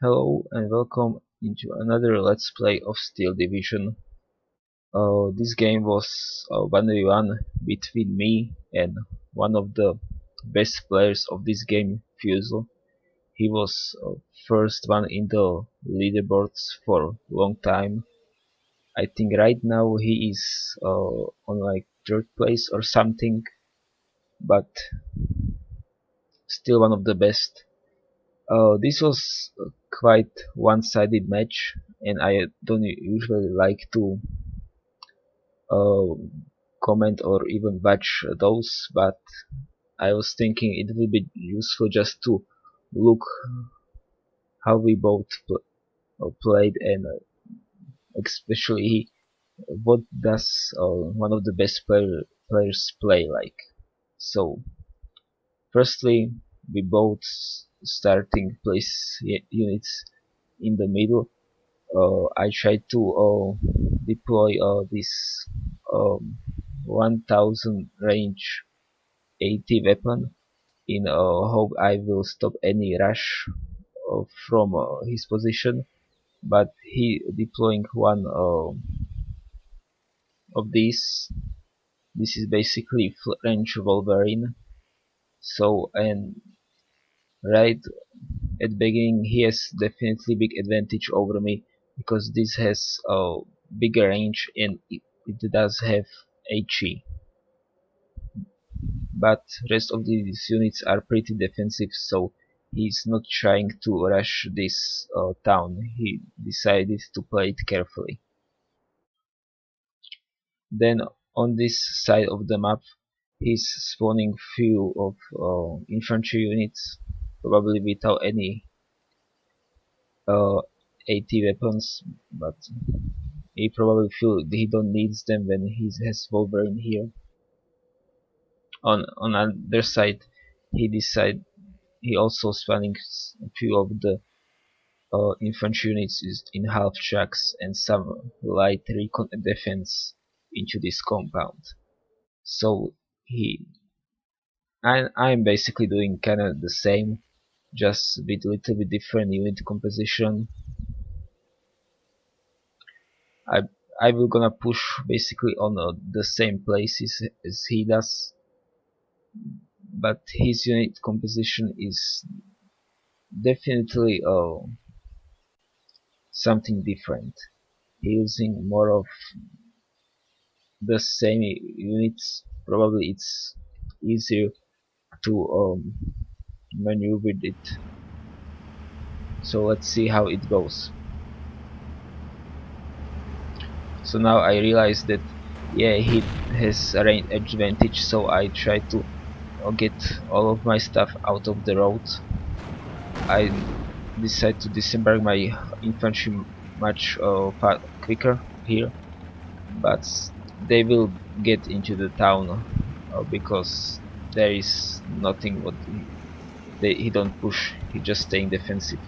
Hello and welcome into another Let's Play of Steel Division. This game was 1v1 between me and one of the best players of this game, Fussel. He was first one in the leaderboards for a long time. I think right now he is on like third place or something, but still one of the best. This was quite one-sided match, and I don't usually like to uh, comment or even watch those, but I was thinking it would be useful just to look how we both played, and especially what does one of the best players play like. So, firstly, we both starting place units in the middle. I tried to deploy this um, 1000 range 80 weapon in hope I will stop any rush from his position, but he deploying one of these. This is basically French Wolverine. So, and right at beginning he has definitely big advantage over me because this has a bigger range and it does have HE, but rest of these units are pretty defensive, so he's not trying to rush this town. He decided to play it carefully. Then on this side of the map he's spawning few of infantry units, probably without any uh, AT weapons, but he probably feel he don't needs them when he has Wolverine here. On other side, he also spawning a few of the infantry units in half tracks and some light recon defense into this compound. So he, I'm basically doing kind of the same, just with a little bit different unit composition. I I will gonna push basically on the same places as he does, but his unit composition is definitely something different. Using more of the same units, probably it's easier to maneuver it. So let's see how it goes. So now I realize that yeah, he has a range advantage, so I try to get all of my stuff out of the road. I decide to disembark my infantry much quicker here, but they will get into the town because there is nothing what he don't push, he just staying defensive.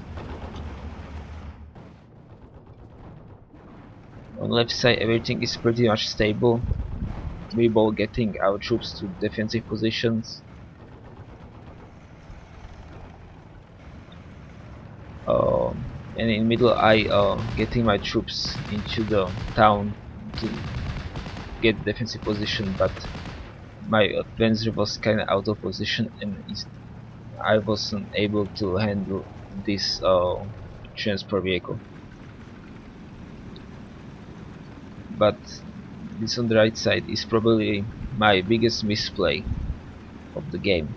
On left side everything is pretty much stable. We both getting our troops to defensive positions. And in middle I getting my troops into the town to get defensive position, but my Panzer was kinda out of position and I wasn't able to handle this transport vehicle. But this on the right side is probably my biggest misplay of the game.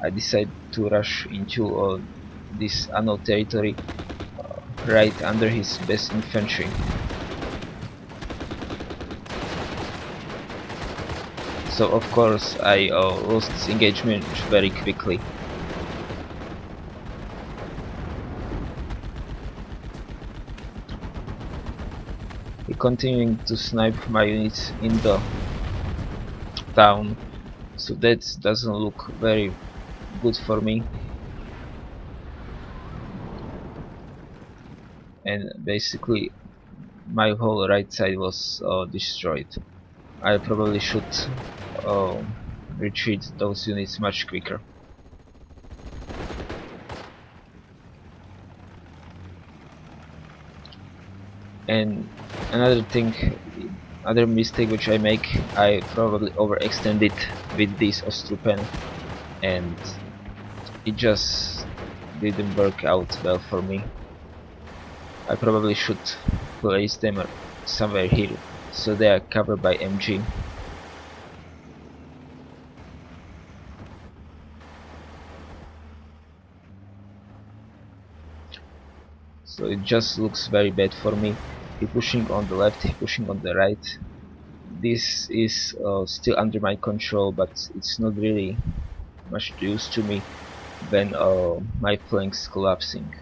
I decided to rush into this unknown territory right under his best infantry. So of course I lost this engagement very quickly. He continuing to snipe my units in the town, so that doesn't look very good for me. And basically my whole right side was destroyed. I probably should uh, retreat those units much quicker. And another thing, other mistake which I make, I probably overextended with this Ostrupen, and it just didn't work out well for me. I probably should place them somewhere here so they are covered by MG. So it just looks very bad for me. He pushing on the left, he pushing on the right. This is still under my control, but it's not really much use to me when my flank's collapsing.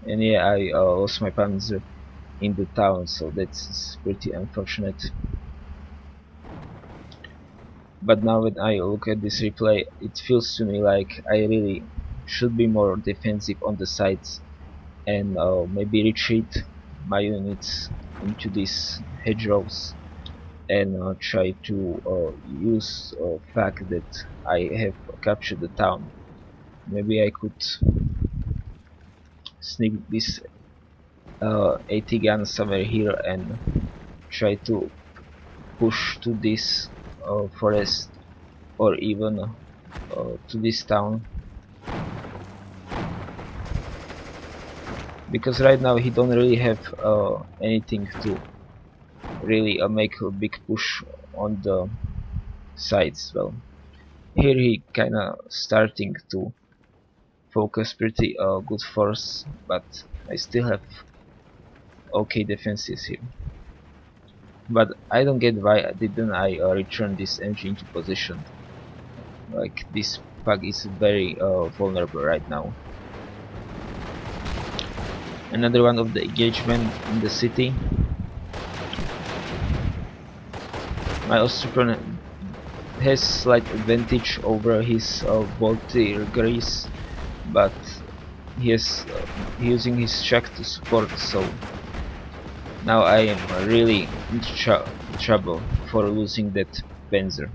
And yeah, I lost my panzer in the town, so that's pretty unfortunate. But now when I look at this replay, it feels to me like I really should be more defensive on the sides and maybe retreat my units into these hedgerows and try to use fact that I have captured the town. Maybe I could sneak this 80 gun somewhere here and try to push to this forest or even to this town, because right now he don't really have anything to really make a big push on the sides. Well, here he kinda starting to focus pretty good force, but I still have okay defenses here. But I don't get why didn't I return this engine into position. Like, this pug is very vulnerable right now. Another one of the engagement in the city. My Austrian has slight advantage over his Voltigris, but he is using his shack to support, so now I am really in trouble for losing that Panzer.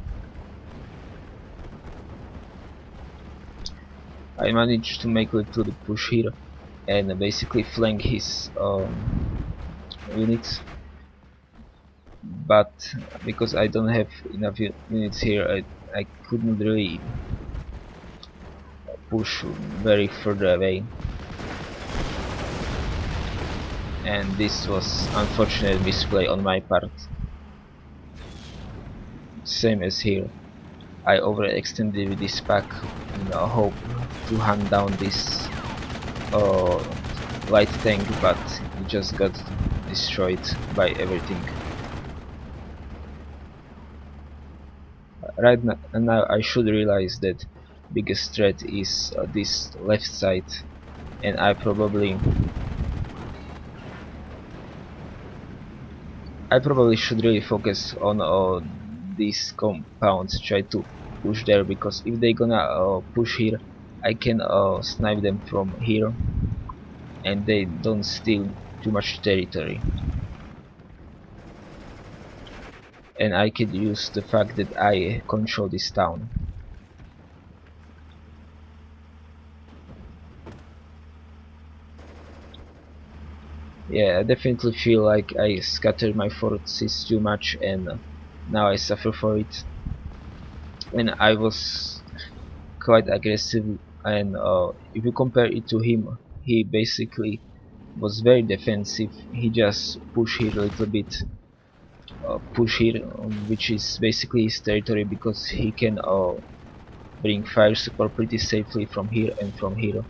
I managed to make it to the push here and basically flank his units, but because I don't have enough units here, I couldn't really push very further away, and this was unfortunate misplay on my part. Same as here, I overextended with this pack in the hope to hunt down this uh, light tank, but it just got destroyed by everything. Right now I should realize that biggest threat is this left side, and I probably should really focus on these compounds, try to push there, because if they gonna push here, I can snipe them from here and they don't steal too much territory, and I could use the fact that I control this town. Yeah, I definitely feel like I scattered my forces too much, and now I suffer for it. And I was quite aggressive, and if you compare it to him, he basically was very defensive. He just push here a little bit, push here, which is basically his territory, because he can bring fire support pretty safely from here and from here,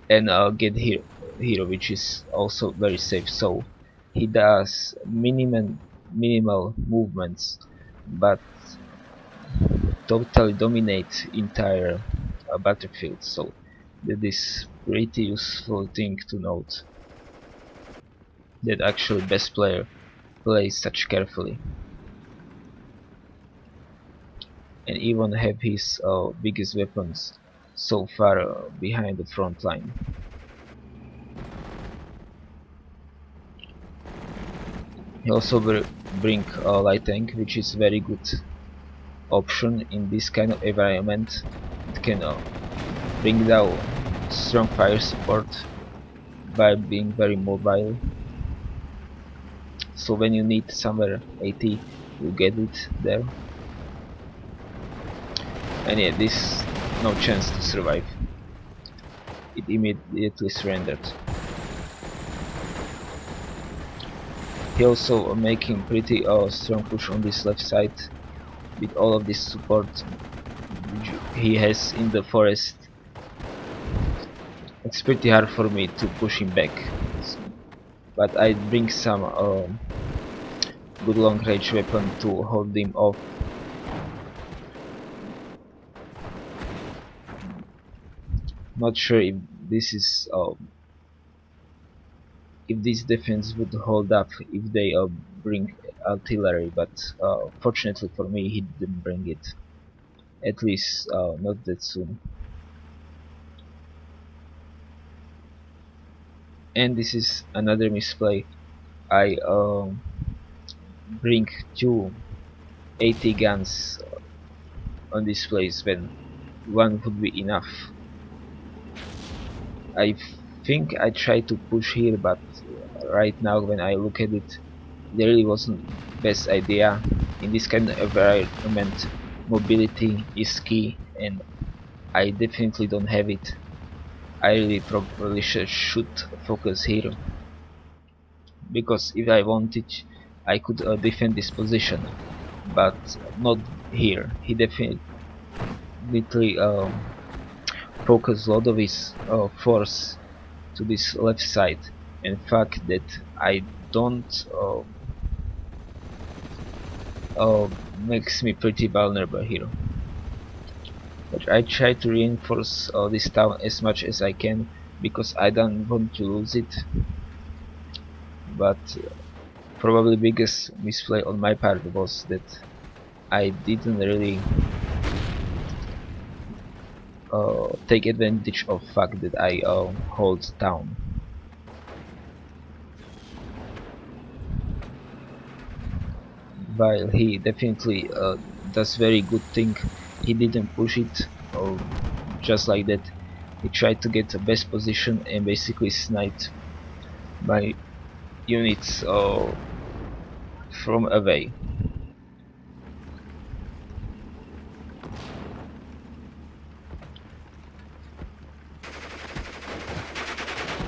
and get here, which is also very safe. So he does minimal movements, but totally dominate entire battlefield. So that is pretty useful thing to note, that actually best player plays such carefully and even have his biggest weapons so far behind the front line. He also bring a light tank, which is very good option in this kind of environment. It can bring down strong fire support by being very mobile. So when you need somewhere AT, you get it there. And yeah, this no chance to survive. It immediately surrendered. He also making pretty strong push on this left side with all of this support which he has in the forest. It's pretty hard for me to push him back, but I bring some good long range weapon to hold him off. Not sure if this is if this defense would hold up if they bring artillery, but fortunately for me he didn't bring it, at least not that soon. And this is another misplay. I bring two AT guns on this place when one would be enough. I think I tried to push here, but right now when I look at it, it really wasn't best idea. In this kind of environment, mobility is key, and I definitely don't have it. I really probably should focus here, because if I wanted, I could defend this position, but not here. He definitely focused a lot of his force to this left side, and fact that I don't makes me pretty vulnerable here. But I try to reinforce this town as much as I can because I don't want to lose it. But probably biggest misplay on my part was that I didn't really take advantage of fact that I hold town. While he definitely does very good thing, he didn't push it just like that. He tried to get the best position and basically sniped my units from away.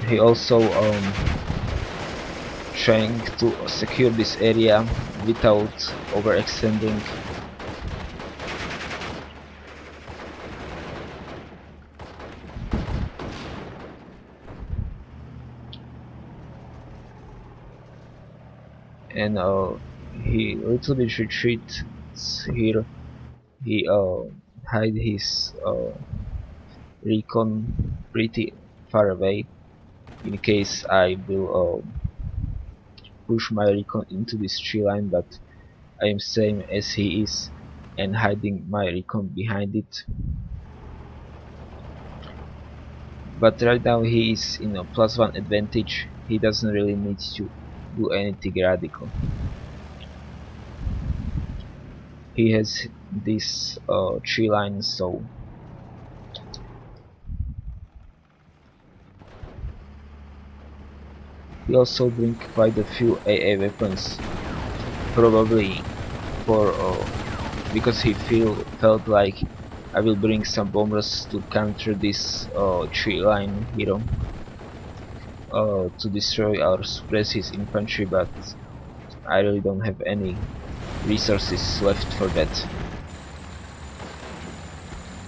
He also trying to secure this area without overextending. And he little bit retreats here. He hide his recon pretty far away in case I will push my recon into this tree line, but I am same as he is and hiding my recon behind it. But right now he is in a +1 advantage. He doesn't really need to do anything radical. He has this tree line, so he also bring quite a few AA weapons, probably for because he felt like I will bring some bombers to counter this tree line hero to destroy or suppress his infantry, but I really don't have any resources left for that.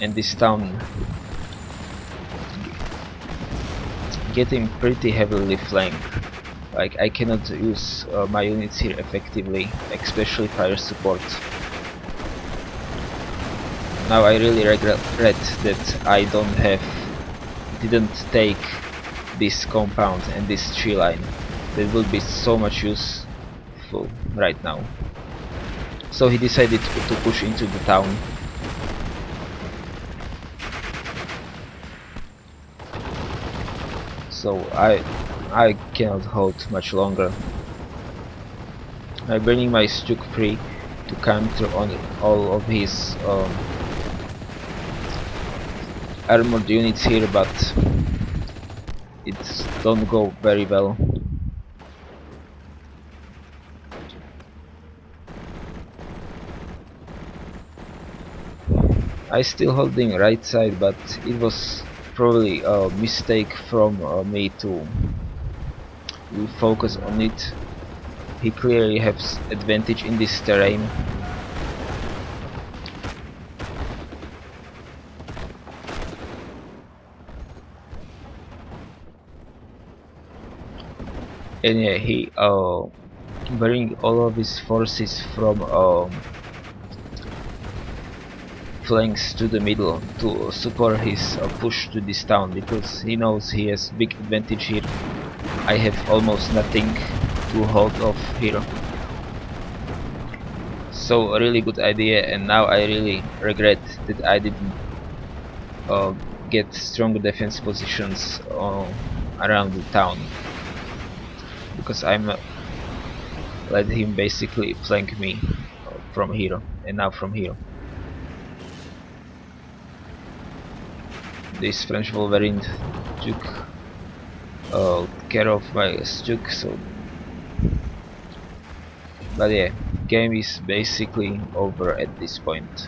And this town getting pretty heavily flanked. Like I cannot use my units here effectively, especially fire support. Now I really regret that I didn't take this compound and this tree line. That would be so much useful right now. So he decided to push into the town. So I cannot hold much longer. by burning my Stuk free to counter on all of his armored units here, but it don't go very well. I still holding right side, but it was probably a mistake from me to focus on it. He clearly has advantage in this terrain. And yeah, he bring all of his forces from flanks to the middle to support his push to this town, because he knows he has big advantage here. I have almost nothing to hold off here. So a really good idea, and now I really regret that I didn't uh, get stronger defense positions around the town, because I'm let him basically flank me from here, and now from here. This French Wolverine took care of my Stuk, so but yeah, game is basically over at this point.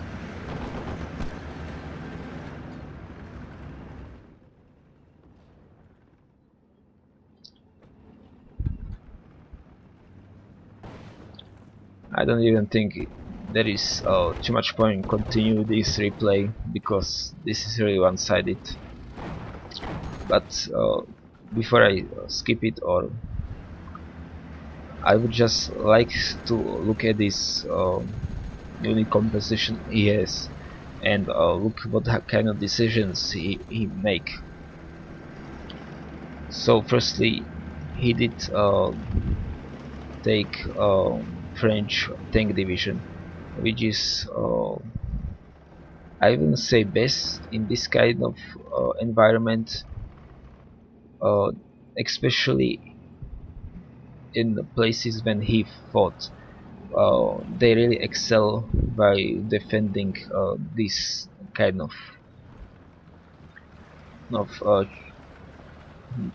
I don't even think there is too much point in continue this replay, because this is really one-sided. But before I skip it, or I would just like to look at this unique composition he has, and look what kind of decisions he make. So firstly, he did take French tank division, which is I wouldn't say best in this kind of environment, uh, especially in the places when he fought. They really excel by defending this kind of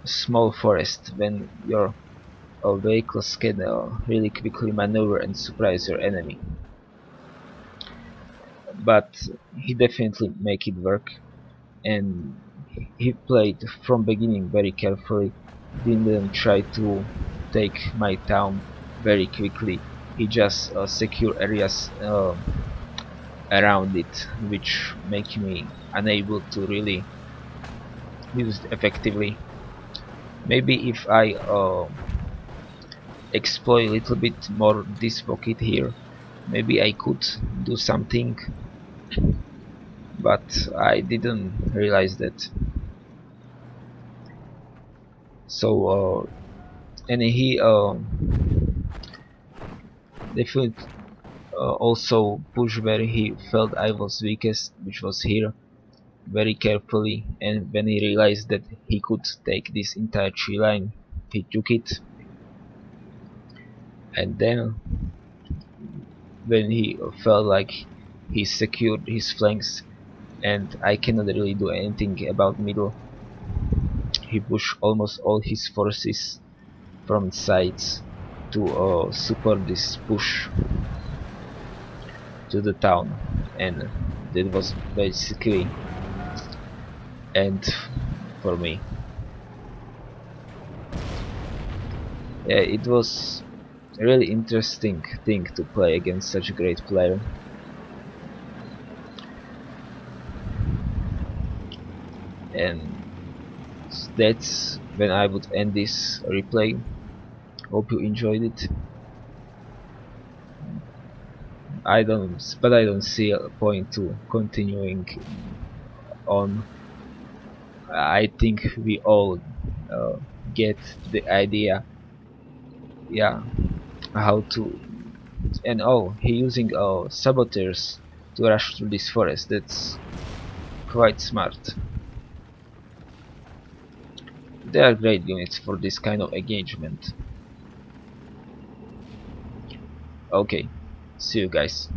small forest, when your vehicles can really quickly maneuver and surprise your enemy. But he definitely make it work, and he played from beginning very carefully, didn't try to take my town very quickly. He just secure areas around it, which make me unable to really use it effectively. Maybe if I exploit a little bit more this pocket here, maybe I could do something, but I didn't realize that. So and he definitely also pushed where he felt I was weakest, which was here, very carefully, and when he realized that he could take this entire tree line, he took it. And then when he felt like he secured his flanks and I cannot really do anything about middle, he pushed almost all his forces from sides to support this push to the town, and that was basically end for me. Yeah, it was a really interesting thing to play against such a great player. And that's when I would end this replay. Hope you enjoyed it. I don't see a point to continuing on. I think we all get the idea, yeah, how to. And oh, he using saboteurs to rush through this forest. That's quite smart. They are great units for this kind of engagement. Okay, see you guys.